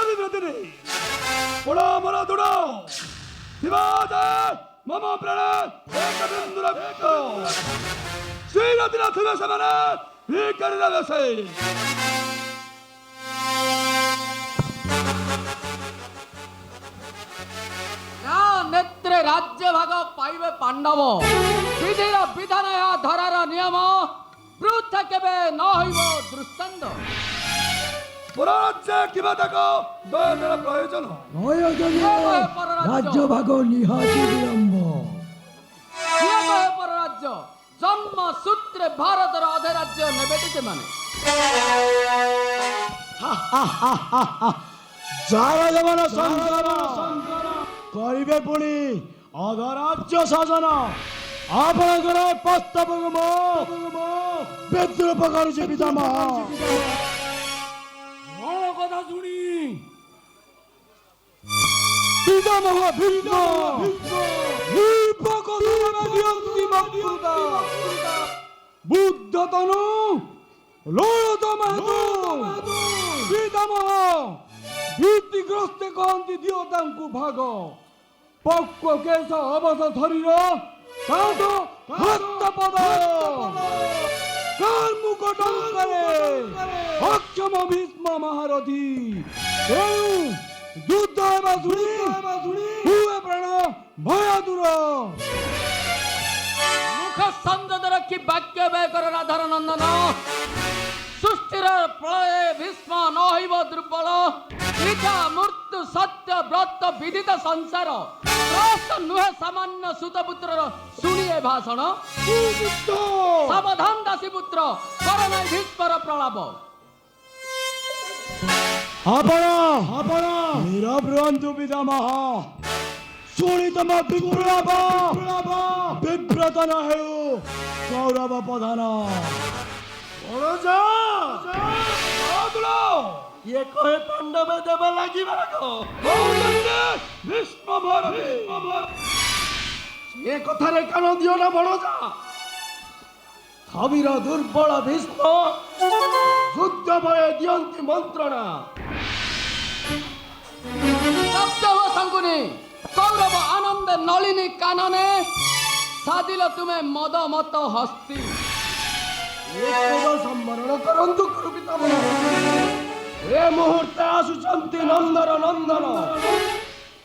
বিরোধিনী পোড়া মরা দুড়ো শিবাজে মম প্রাণে একবিন্দু রক্ত শ্রীরতিরা থিবে সেমানে ভিকারিরা বেশে নেত্রে রাজ্য ভাগ পাইবে পাণ্ডব বিধির বিধানে ধরার নিয়ম বৃথা কেবে ন হইব দৃষ্টান্ত পরাজ্যে কিবা দেখো দয়ার প্রয়োজন রাজ্য ভাগ নিহাতি বিলম্ব পররাজ্য জন্ম সূত্রে ভারতের অধে রাজ্য নেবেটি মানে যারা দেবন সংসার করিবে পুଣି অধরাজ্য শাসন ଆପଣଙ୍କର ପ୍ରସ୍ତାବକୁ ମୁଁ ବିଦ୍ରୂପ କରୁଛି ପିତାମହ। କଣ କଥା ଶୁଣି ପିତାମହ ଭୀଷ୍ମ ବୁଦ୍ଧ ତନୁ ଲୋଳତ ମାହାତୁ ପିତାମହ ଭୀତିଗ୍ରସ୍ତେ କହନ୍ତି ଦିଅ ତାଙ୍କୁ ଭାଗ ପକ୍ୱ କେଶ ଅବଶ ଶରୀର କାନ୍ଧ ହସ୍ତ ପଦ କାର୍ମୁକ ଟଙ୍କରେ ଅକ୍ଷମ ଭୀଷ୍ମ ମହାରଥୀ ତେଣୁ ଯୁଦ୍ଧ ହେବା ଶୁଣି ହୁଏ ପ୍ରାଣ ଭୟ ଦୂର মুখ সংযত রক্ষি বাক্য ব্যয় কর রাধার নন্দন সৃষ্টির প্রলয়ে ভীষ্ম ন হইব দুর্বল ইচ্ছা মৃত্যু সত্য ব্রত বিদিত সংসার প্রস্ত নুহে সামান্য সুতপুত্রর শুনিয়ে ভাষণ সাবধান দাসীপুত্র কর নাই ভীষ্মর প্রলাপ ଆପଣ ନୀରବ ରୁହନ୍ତୁ ପିତାମହ ଶୁଣି ତମ ବିପ୍ଳବ ବିବ୍ରତ ନ ହେଉ କୌରବ ପ୍ରଧାନ କିଏ କହେ ପାଣ୍ଡବ ଦେବ ଲାଗିବାକୁ ଭୀଷ୍ମ ଏ କଥାରେ କାନ ଦିଅ ନା ଭଣଜା ଥବିର ଦୁର୍ବଳ ଭୀଷ୍ମ ଯୁଦ୍ଧ ଭୟ ଦିଅନ୍ତି ମନ୍ତ୍ରଣା শব্দ হো শঙ্কুনি কৌরব আনন্দে নলিনী কাননে সাদিল তুমে মদ মত হস্তি সম্বরণ କରନ୍ତୁ ଗୁରୁ ପିତାମହ ଏ ମୁହୂର୍ତ୍ତେ ଆସୁଛନ୍ତି ନନ୍ଦନ ନନ୍ଦନ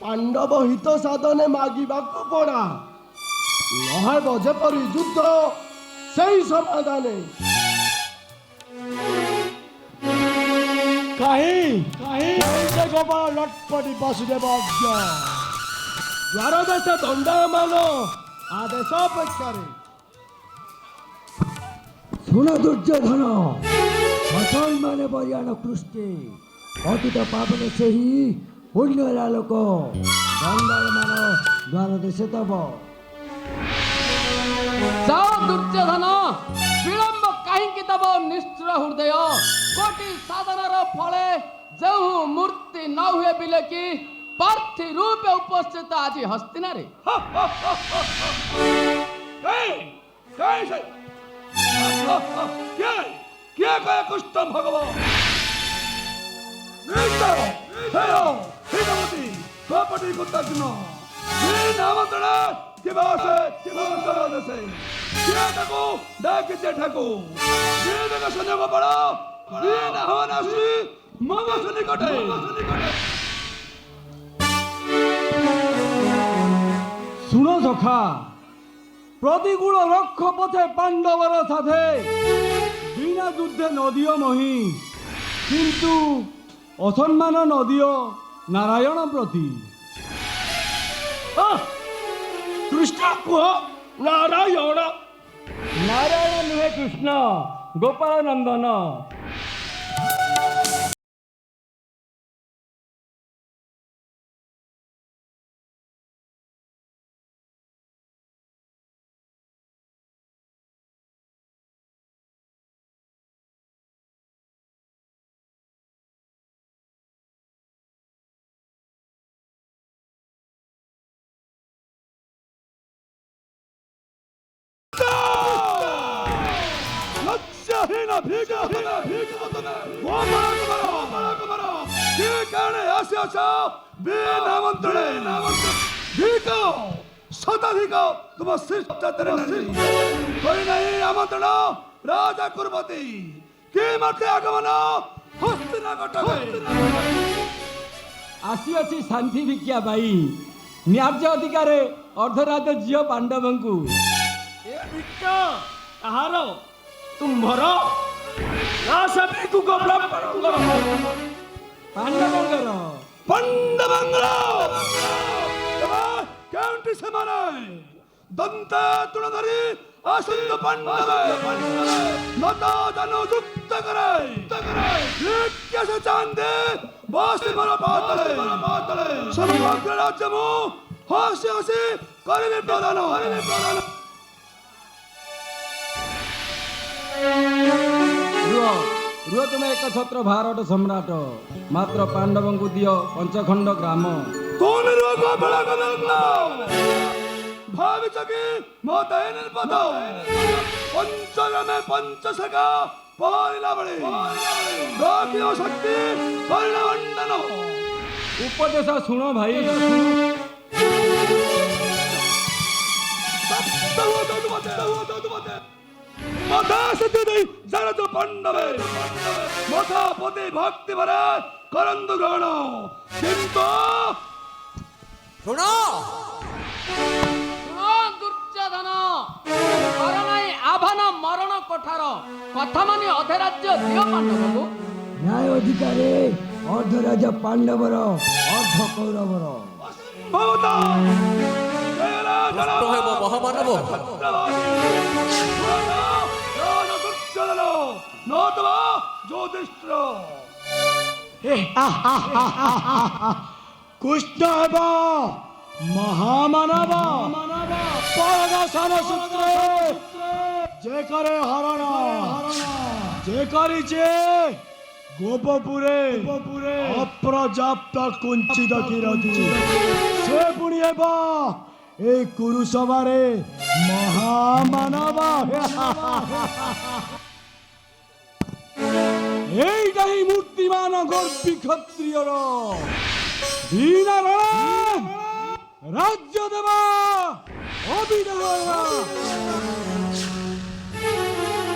ପାଣ୍ଡବ ହିତ ସାଧନେ ମାଗିବାକୁ ପଡ଼ା ନହେବ ଯେପରି ଯୁଦ୍ଧ ସେଇ ସମାଧାନେ କାହିଁ ସେ ଗୋପାଳ ଲଟପଟି ବାସୁଦେବ ଅଜ୍ଞ ଦ୍ୱାର ଦେଶ ଦଣ୍ଡାୟମାନ ଆଦେଶ ଅପେକ୍ଷାରେ ଶୁଣ ଦୁର୍ଯ୍ୟୋଧନ ମୁସଲମାନେ ବରିୟାଣ କୃଷ୍ଣେ ଅତୀତ ପାବନ ସେହି ପୁଣ୍ୟରା ଲୋକ ଦଣ୍ଡାୟମାନ ଦ୍ୱାର ଦେଶେ ତବ যাও দুর্যোধন বিলম্ব কাহিকি দেব নিষ্ঠুর হৃদয় কোটি সাধনার ফলে যেউ মূর্তি ন হুয়ে বিলেকি প্রার্থী রূপে উপস্থিত আজি হস্তিনারে କିଏ କହେ କୃଷ୍ଣ ଭଗବାନ ଦ୍ରୌପଦୀ କୁତାର୍ଜୁନ ନାମନ୍ତଣ ଦିବସେ ଦେଶେ କିଏ ତାକୁ ଡାକିছে ଠାକୁ କିଏ ତାକୁ ସଂଯୋଗ ବଳ କିଏ ହବନ ଆସି ମମ ନିକଟେ শুনো সখা প্রতিকূল রক্ষ পথে পাণ্ডবর সাথে বিনা যুদ্ধে নদীয় মহি কিন্তু অসম্মান নদীয় নারায়ণ প্রতি কৃষ্ণ কুহ নারায়ণ নারায়ণ নুহে কৃষ্ণ গোপাল নন্দন ଲକ୍ଷ୍ୟହୀନ ଭିକ ତମେ କିଏ କାଣେ ଆସିଅଛ ବିନା ଆମନ୍ତ୍ରଣେ ଧିକ ଶତାଧିକ ତୁମ ଶିଷ୍ଟାଚାର କରିନାହିଁ ଆମନ୍ତ୍ରଣ ରାଜା କୁର୍ବତୀ କି ମତେ ଆଗମନ ହସ୍ତିନାକଟ ଆସିଅଛି ଶାନ୍ତି ଭିକ୍ଷା ପାଇ ନ୍ୟାଯ୍ୟ ଅଧିକାରେ ଅର୍ଦ୍ଧରାଜ ଝିଅ ପାଣ୍ଡବଙ୍କୁ। ଏ ଭିକ୍ଷା କାହାର? ତୁମ୍ଭର ନା ସେ ଭିକ୍ଷୁକ ବ୍ରାହ୍ମଣଙ୍କର? ପାଣ୍ଡବଙ୍କର। ପାଣ୍ଡବଙ୍କର କେଉଁଠି ସେମାନେ ଦନ୍ତ ତୁଣ ଧରି ଆସନ୍ତୁ ପାଣ୍ଡବ ନତ ଜନ ଯୁକ୍ତ କରେ ସେ ଚାନ୍ଦେ ବସି ମୋର ପାତଳେ ସମଗ୍ର ରାଜ୍ୟ ମୁଁ ହସି ହସି କରିବି ପ୍ରଦାନ ରୁହ ତୁମେ ଏକ ଛତ୍ର ଭାରତ ସମ୍ରାଟ ମାତ୍ର ପାଣ୍ଡବଙ୍କୁ ଦିଅ ପଞ୍ଚଖଣ୍ଡ ଗ୍ରାମ। ତୁମେ ରୋଗ ବେଳ ଭାବିଛ କି ମତେ ନିର୍ପଦ ପଞ୍ଚଗ୍ରାମେ ପଞ୍ଚଶକା ପରିଲା ବେଳେ ଦକ୍ଷିଣ ଶକ୍ତି ପରିଣ ମଣ୍ଡନ ଉପଦେଶ ଶୁଣ ଭାଇ। মাথা সিদ্ধি দেই যারা তো পাণ্ডবে মাথা পতি ভক্তি ভরে করন্দ গ্রহণ কিন্তু ଶୁଣ ଦୁର୍ଯ୍ୟୋଧନ କରଣାଇ ଆଭାନ ମରଣ କୋଠାର କଥା ମାନି ଅଧେ ରାଜ୍ୟ ଦିଅ ପାଣ୍ଡବଙ୍କୁ। ন্যায় অধিকারে অর্ধরাজা পাণ্ডবর অর্ধ কৌরবর। মমতা ହେବ ମହାମାନବ নতবা জ্যোতিষ্ঠ কৃষ্ণ ହେବ মহামানব পরদর্শন সূত্রে যে করে হরণ যে করিছে গোপপুরে অপর্যাপ্ত কুঞ্চিত কিরতি সে পুଣି ହେବ এই কুরুসভারে মহামানব। এইটা ହିଁ ମୂର୍ତ୍ତିମାନ ଗର୍ବି କ୍ଷତ୍ରିୟର ଦୀନର ରାଜ୍ୟ ଦେବା ଅବିଦାୟ।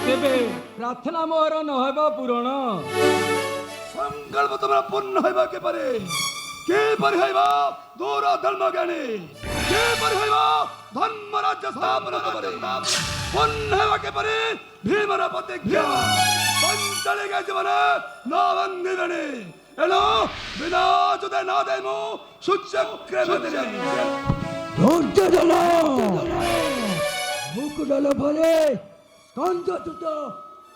ତେବେ ପ୍ରାର୍ଥନା ମୋର ନହେବ ପୂରଣ। সংকল্প তোমরা পূর্ণ হইবাকে পারে কে পারে হইবা দূর ধর্ম জ্ঞানী কে পারে হইবা ধর্ম রাজ্য স্থাপন করে পূর্ণ হইবাকে পারে ভীমর প্রতিজ্ঞা পঞ্চলে গেছে মানে না বন্দিবেনি এলো বিনা যদি না দেমু সূর্যক্রমে দিলে দুর্যোধন মুকুটল ভরে স্কন্ধচ্যুত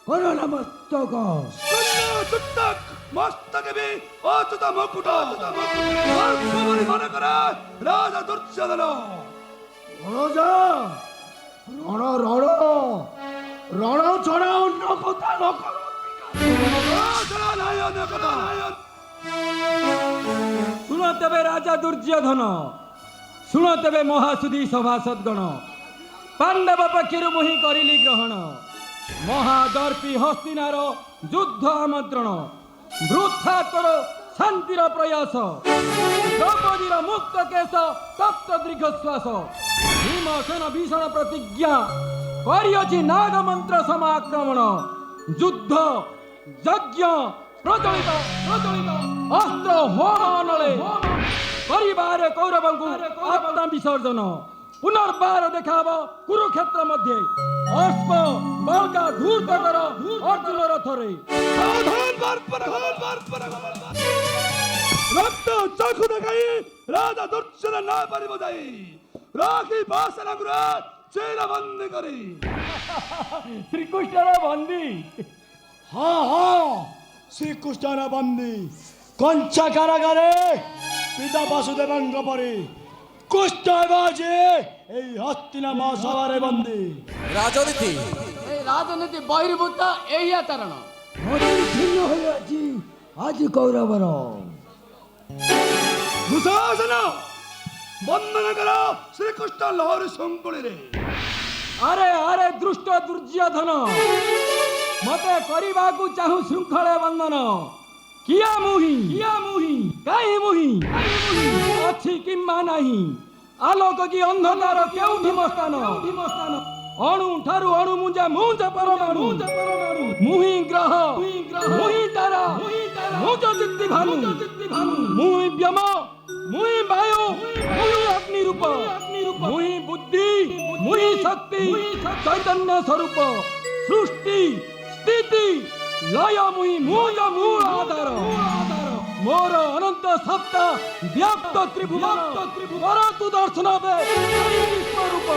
করোনা মস্তক তুত্তক মস্তকে বি অচ্যুত মুকুট বলি মনে করে রাজা দুর্যোধন রণজা রণ রণ রণ ছড়া অন্য কথা ন কর। ଶୁଣ ତେବେ ରାଜା ଦୁର୍ଯ୍ୟୋଧନ ଶୁଣ ତେବେ ମହାସୁଧୀ ସଭାସଦଗଣ ପାଣ୍ଡବ ପକ୍ଷରୁ ମୁହିଁ କରିଲି ଗ୍ରହଣ ମହାଦର୍ପୀ ହସ୍ତିନାର ଯୁଦ୍ଧ ଆମନ୍ତ୍ରଣ ବୃଥା କର ଶାନ୍ତିର ପ୍ରୟାସ ଦ୍ରୌପଦୀର ମୁକ୍ତ କେଶ ତପ୍ତ ଦୀର୍ଘଶ୍ୱାସ ଭୀମସେନ ଭୀଷଣ ପ୍ରତିଜ୍ଞା କରିଅଛି ନାଗ ମନ୍ତ୍ର ସମାକ୍ରମଣ ଯୁଦ୍ଧ ଯଜ୍ଞ ପ୍ରଚଳିତ ଅସ୍ତ୍ର ହୋମ ଅନଳେ କରିବାରେ କୌରବଙ୍କୁ ଆତ୍ମା ବିସର୍ଜନ ପୁନର୍ବାର ଦେଖାବ କୁରୁକ୍ଷେତ୍ର ମଧ୍ୟରେ ଅଶ୍ବ ବଳକା ଧୂର୍ତ୍ତ କର ଅର୍ଜୁନ ରଥରେ রক্ত চক্ষু দেখাই রাজা দুর্যোধন না পারিব যাই রাখি বাসনা গুরা চেরা বন্দি করি ଶ୍ରୀକୃଷ୍ଣର ବନ୍ଦୀ ହଁ ହଁ ଶ୍ରୀକୃଷ୍ଣର ବନ୍ଦୀ କଞ୍ଚା କାରାଗାରେ ପିତା ବାସୁଦେବଙ୍କ ପରି କୃଷ୍ଣ ହେବ ଯେ এই হস্তিনা মহাসভারে বন্দী। ରାଜନୀତି এই ରାଜନୀତି ବହିର୍ଭୂତ ଏହି ଆଚରଣ ছিন্ন হইয়াছি আজি কৌরবর। দুঃশাসন বন্দনা কর শ্রীকৃষ্ণ লহরি শঙ্কুলিরে ଆରେ ଆରେ ଦୃଷ୍ଟ ଦୁର୍ଯ୍ୟୋଧନ ମତେ କରିବାକୁ ଚାହୁଁ ଶୃଙ୍ଖଳ ବନ୍ଧନ କିଆ ମୁହିଁ କାହିଁ ମୁଁ ସୀମା ନାହିଁ ଆଲୋକ କି ଅନ୍ଧକାର କେଉଁଠି ମସ୍ତାନ ଅଣୁ ଠାରୁ ଅଣୁ ମୁଞ୍ଜା ପରମାଣୁ ମୁଁ ହିଁ ଗ୍ରହ ମୁଁ ହିଁ ତାରା ମୁଁ ଜ୍ୟୋତି ଭାନୁ ମୁଁ ହିଁ ବ୍ଯୋମ ମୁଁ ହିଁ ବାୟୁ ମୁଁ ହିଁ ଅଗ୍ନି ରୂପ ମୁଁ ହିଁ ବୁଦ୍ଧି ମୁଁ ହିଁ ଶକ୍ତି ଚୈତନ୍ୟ ସ୍ୱରୂପ ସୃଷ୍ଟି ସ୍ଥିତି ଲୟ ମୁହିଁ ମୂଳ ଆଧାର ମୋର ଅନନ୍ତ ସତ୍ତା ବ୍ୟାପ୍ତ ତ୍ରିଭୁବନ ପରତୁ ଦର୍ଶନ ବିଶ୍ୱରୂପ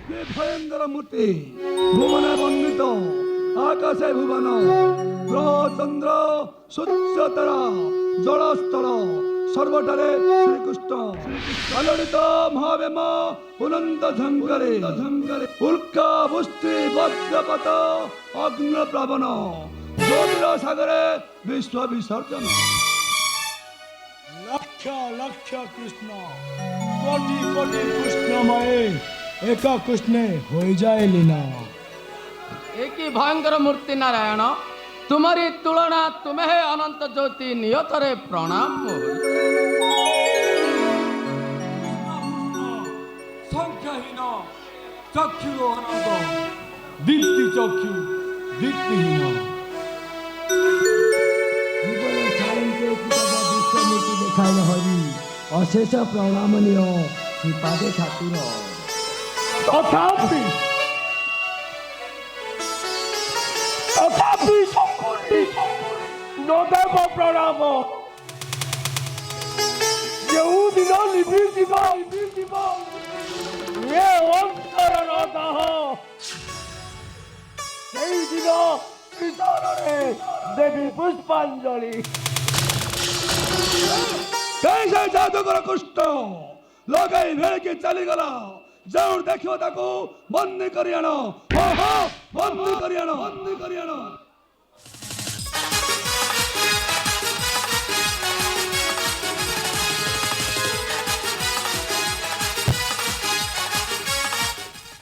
কে ভয়ঙ্কর মূর্তি ভুবনে বন্দিত আকাশে ভুবন গ্রহ চন্দ্র সূর্য তারা জলস্থল সর্বটারে শ্রীকৃষ্ণ আলোড়িত মহাবেম অনন্ত ঝঙ্কারে উল্কা বৃষ্টি বজ্রপাত অগ্নি প্লাবন জ্যোতির সাগরে বিশ্ব বিসর্জন লক্ষ লক্ষ কৃষ্ণ কোটি কোটি কৃষ্ণময়ে একা কৃষ্ণে হয়ে যায় লীনা একই ভয়ঙ্কর মূর্তি নারায়ণ तुम्हारी तुलना तुम्हें अनंत ज्योति नियतरे प्रणाम সংখ্যাহীন চক্ষু অনন্ত দীপ্তি চক্ষু দীপ্তিহীন জীবন ছাড়িতে বিশ্বমূর্তি দেখাইল হরি অশেষ প্রণামনীয় শ্রীপাদে ঠাকুর তথাপি সম্পূর্ণ নদেব প্রণাম ଯେଉଁଦିନ ଲିଭିଯିବ ଏ ଅନ୍ତରର ଦାହ ସେଇଦିନ ଶ୍ରୀଚରଣରେ ଦେବୀ ପୁଷ୍ପାଞ୍ଜଳି कैसे जादूगर कुष्ठ लगाई भेड़की चलीगला जो देखो ताको बंदी करी आण बंदी करी आण